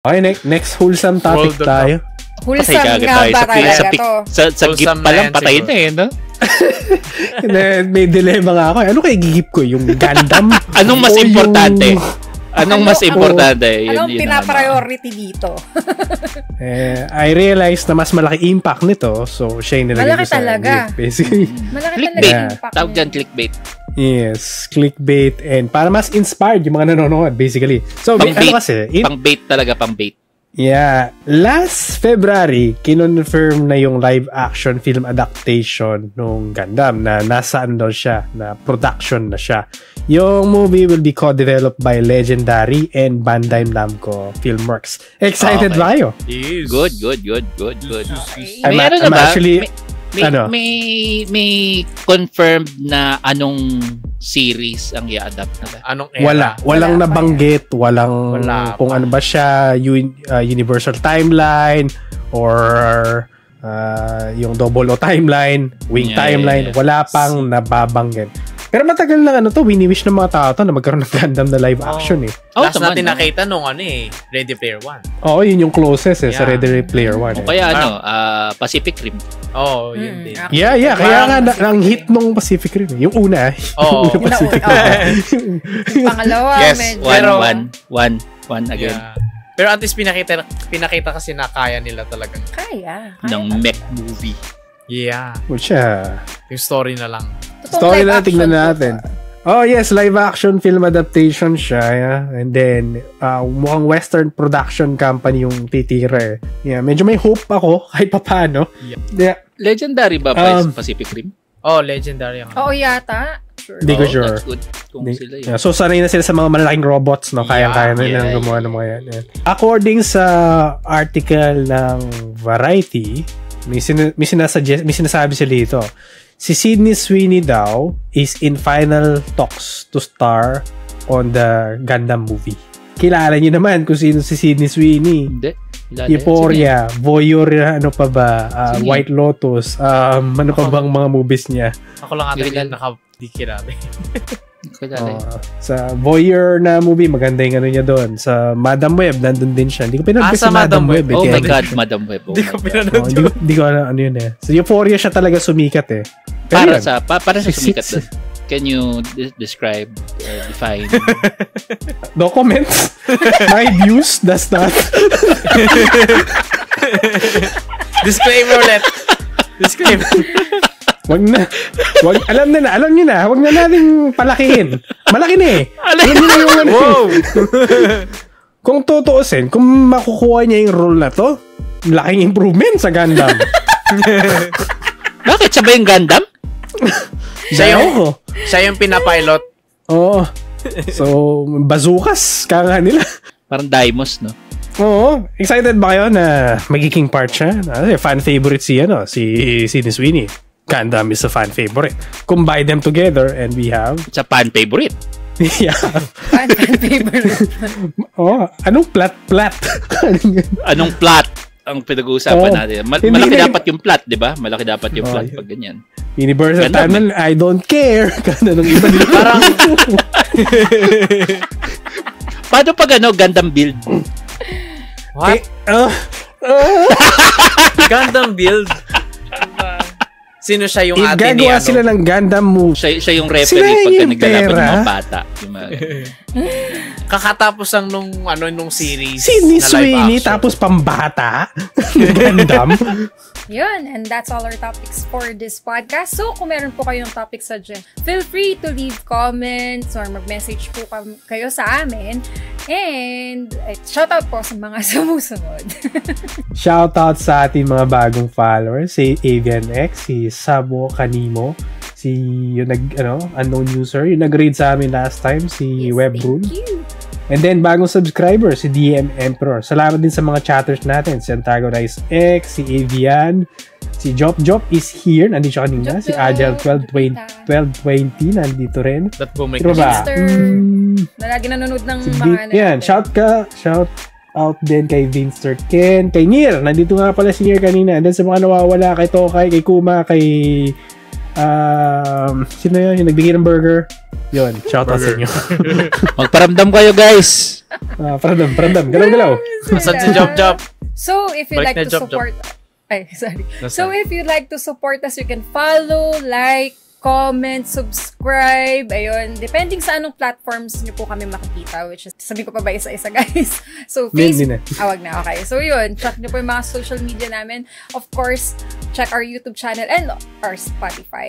Okay, next wholesome topic tayo. Wholesome nga ba talaga to? Sa gift pa lang, patay na no? May dilemma nga ako. Ano kaya gigip ko? Yung Gundam? Anong mas importante? Anong mas importante? Anong pinapriority dito? I realized na mas malaki impact nito. So, siya yung nilagay ko sa gift, basically. Malaki clickbait. Talaga impact. Tawag dyan, clickbait. Yes, clickbait. And para mas inspired yung mga nanonood, basically. So, pang-bait talaga, pang-bait. Yeah. Last February, kinonfirm na yung live-action film adaptation ng Gundam na nasaan daw siya, na production na siya. Yung movie will be co-developed by Legendary and Bandai Namco Filmworks. Excited ba kayo? Yes. Good. I'm actually... May confirmed na anong series ang i-adapt nila? Anong era? Walang nabanggit, walang kung ano ba siya, Universal Timeline or yung Double O Timeline, Wing Timeline, wala pang nababanggit. Pero matagal lang wini-wish ng mga tao to na magkaroon ng Gundam na live action eh. Last natin nakita nung Ready Player One. Oo, yun yung closest sa Ready Player One. O kaya Pacific Rim. Oo, yun din. Yeah, kaya nga ang hit nung Pacific Rim. Yung una. Oo. Yung Pacific Rim. Yung pangalawa, one again. Yeah. Pero at least pinakita kasi na kaya nila talagang. Kaya. Ng mech movie. Yeah. Siya. Yung story na lang. Story na tingnan natin. Oh yes, live action film adaptation siya. Yeah? And then, mukhang Western production company yung titira. Yeah, medyo may hope ako kahit paano. Yeah. Legendary ba Pacific Rim? Oh, Legendary. Oo yata. Hindi ko sure. That's good. Kung sila yun. So, sanay na sila sa mga malalaking robots, no? Kaya-kaya na nilang gumawa ng mga yan. According sa article ng Variety, may sinasabi sila dito. Si Sydney Sweeney daw is in final talks to star on the Gundam movie. Kilala niyo naman kung sino si Sydney Sweeney. Hindi. Euphoria, Voyeur, ano pa ba? White Lotus, ano pa bang mga movies niya? Ako lang ata yung nakadikilala. Sa Voyeur na movie, maganda yung ano niya doon. Sa Madam Web, nandun din siya. Hindi ko pinanood si Madam Web. Oh my God, Madam Web. Hindi ko pinanood yun. Hindi ko ano yun eh. Sa Euphoria siya talaga sumikat eh. Para sa sumikat doon. Can you describe, define? No comments. My views does not. Disclaimer ulit. Disclaimer. Alam niyo na. Wag na nating palakihin. Malaki na eh. Alam niyo na yung ano. Wow. Kung tutuusin, kung makukuha niya yung role na to, laking improvement sa Gundam. Bakit? Siya ba yung Gundam? Siya yung pinapilot. Oo. So, bazookas kaya nila. Parang Daimos, no? Oo. Excited ba kayo na magiging part siya? Fan favorite si Sydney Sweeney. Gundam is a fan favorite. Combine them together and we have... It's a fan favorite. Yeah. Fan favorite. Anong plot? Anong plot ang pinag-uusapan natin? Malaki dapat yung plot, di ba? Malaki dapat yung plot pag ganyan. Universal Timeline, I don't care. Kano nung iba nila. Parang... Paano pag Gundam build? What? Gundam build? Sino siya yung ate ni Gagawa sila ng Gundam movie. Siya yung referee pagka naglalaban ng mga bata. Kakatapos lang nung series. Sydney Sweeney tapos pambata. Gundam. Yun, and that's all our topics for this podcast. So, kung meron po kayong topic suggestion, feel free to leave comments or mag-message po kayo sa amin. And shoutout po sa mga sumusunod. Shoutout sa ating mga bagong followers, si Avian X, si Sabo Kanimo, si yung unknown user, yung nag-raid sa amin last time, si Webrun. And then, bagong subscriber, si DM Emperor. Salamat din sa mga chatters natin. Si Antagonize X, si Avian, si Jop is here. Nandito siya kanina. Si Agile 1220, nandito rin. That will make na lagi nanonood ng mga yan, shout out din kay Vinster Ken, kay Nier. Nandito nga pala si Nier kanina. And then sa mga nawawala, kay Tokay, kay Kuma, kay sino yun? Yung nagbigay ng burger. Yun, shoutout sa inyo. Magparamdam kayo, guys. Paramdam. Galaw-galaw. Masan si Job. So, if you'd like to support... So, if you'd like to support us, you can follow, like, comment, subscribe, ayun. Depending sa anong platforms nyo po kami makikita, which is, sabi ko pa ba isa-isa, guys? So, Facebook, wag na, okay. So, yun, check nyo po yung mga social media namin. Of course, check our YouTube channel and our Spotify.